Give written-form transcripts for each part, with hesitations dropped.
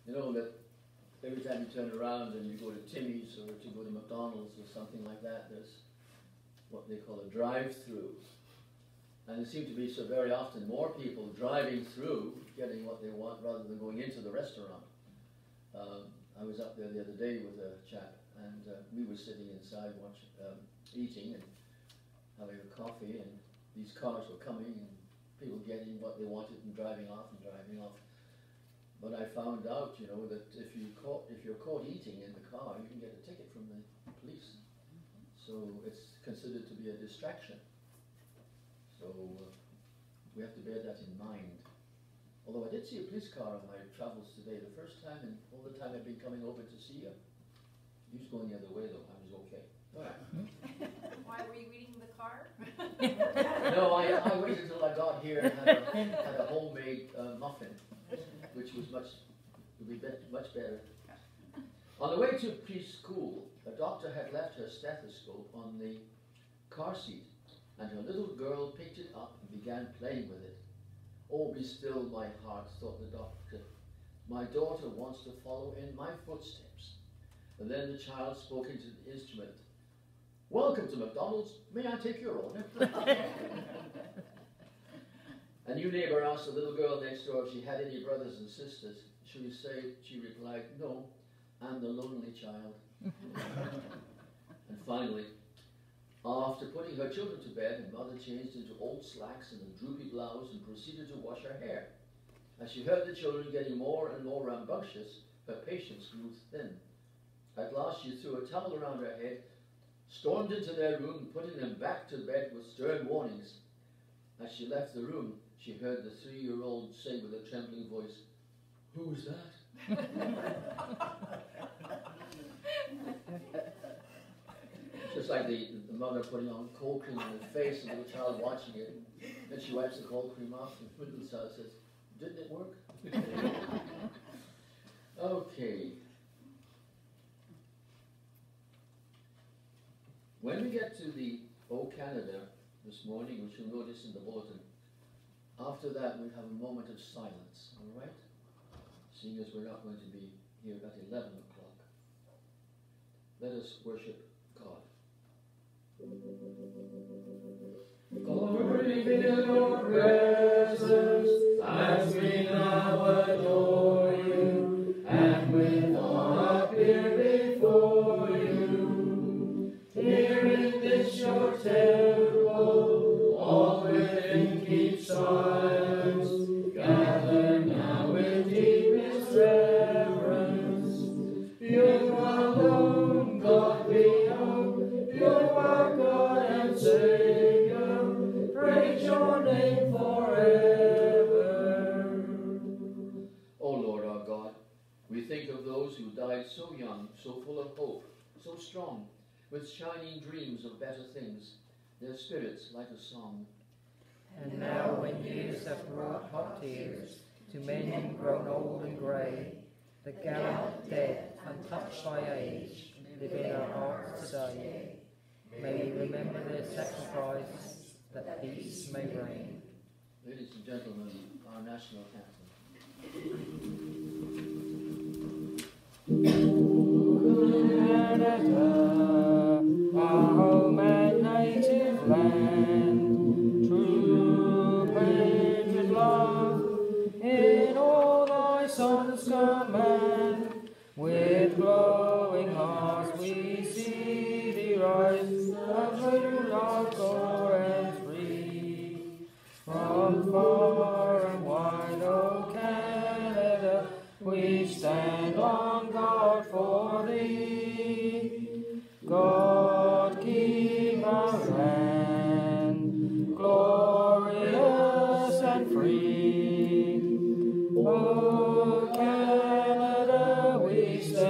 You know that every time you turn around and you go to Timmy's or to go to McDonald's or something like that, there's what they call a drive-through. And there seem to be so very often more people driving through, getting what they want, rather than going into the restaurant. I was up there the other day with a chap, and we were sitting inside eating and having a coffee, and these cars were coming, and people getting what they wanted and driving off and driving off. But I found out, you know, that if you're caught eating in the car, you can get a ticket from the police. So it's considered to be a distraction. So we have to bear that in mind. Although I did see a police car on my travels today, the first time in all the time I've been coming over to see you. He was going the other way though, I was okay. Why were you eating the car? No, I waited until I got here and had a homemade muffin, which was much better. On the way to preschool, a doctor had left her stethoscope on the car seat, and her little girl picked it up and began playing with it. Oh, be still, my heart, thought the doctor. My daughter wants to follow in my footsteps. And then the child spoke into the instrument. Welcome to McDonald's. May I take your order? A new neighbor asked the little girl next door if she had any brothers and sisters. She replied, no, I'm the lonely child. And finally, after putting her children to bed, her mother changed into old slacks and a droopy blouse and proceeded to wash her hair. As she heard the children getting more and more rambunctious, her patience grew thin. At last she threw a towel around her head, stormed into their room, putting them back to bed with stern warnings. As she left the room, she heard the 3-year-old say with a trembling voice, "Who's that?" Just like the mother putting on cold cream on her face and the little child watching it. Then she wipes the cold cream off and the little child says, "Didn't it work?" Okay. When we get to the O Canada this morning, which you'll notice in the bulletin, after that we'll have a moment of silence, all right? Seeing as we're not going to be here at 11 o'clock. Let us worship God. Glory be to your presence, as we now adore you, and with all appear before you. Here in this your temple, all within keep silence, gather now with deepest reverence. You alone, God beyond, you are God and Savior, praise your name forever. O Lord our God, we think of those who died so young, so full of hope, so strong, with shining dreams of better things, their spirits like a song. And now when years have brought hot tears to men grown old and grey, the gallant dead, untouched by age, live in our hearts today. May we remember their sacrifice, that peace may reign. Ladies and gentlemen, our national anthem. Canada, our home and native land, true patriot love, in all thy sons command. With glowing hearts we see thee rise, a little of gore and free. From far and wide, O Canada, we stand on guard for thee. God keep our land glorious and free. O Canada, we stand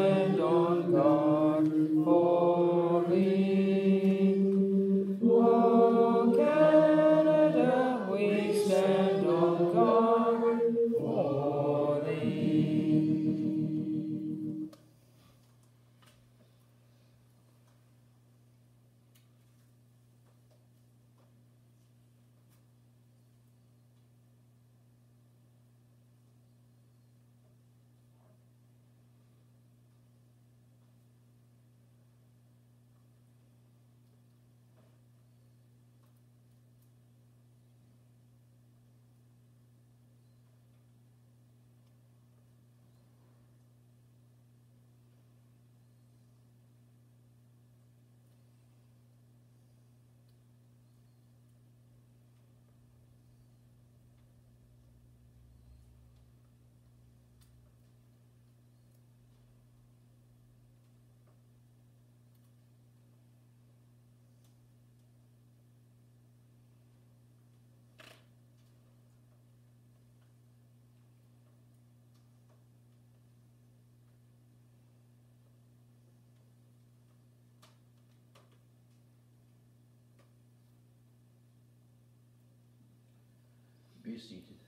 Be seated.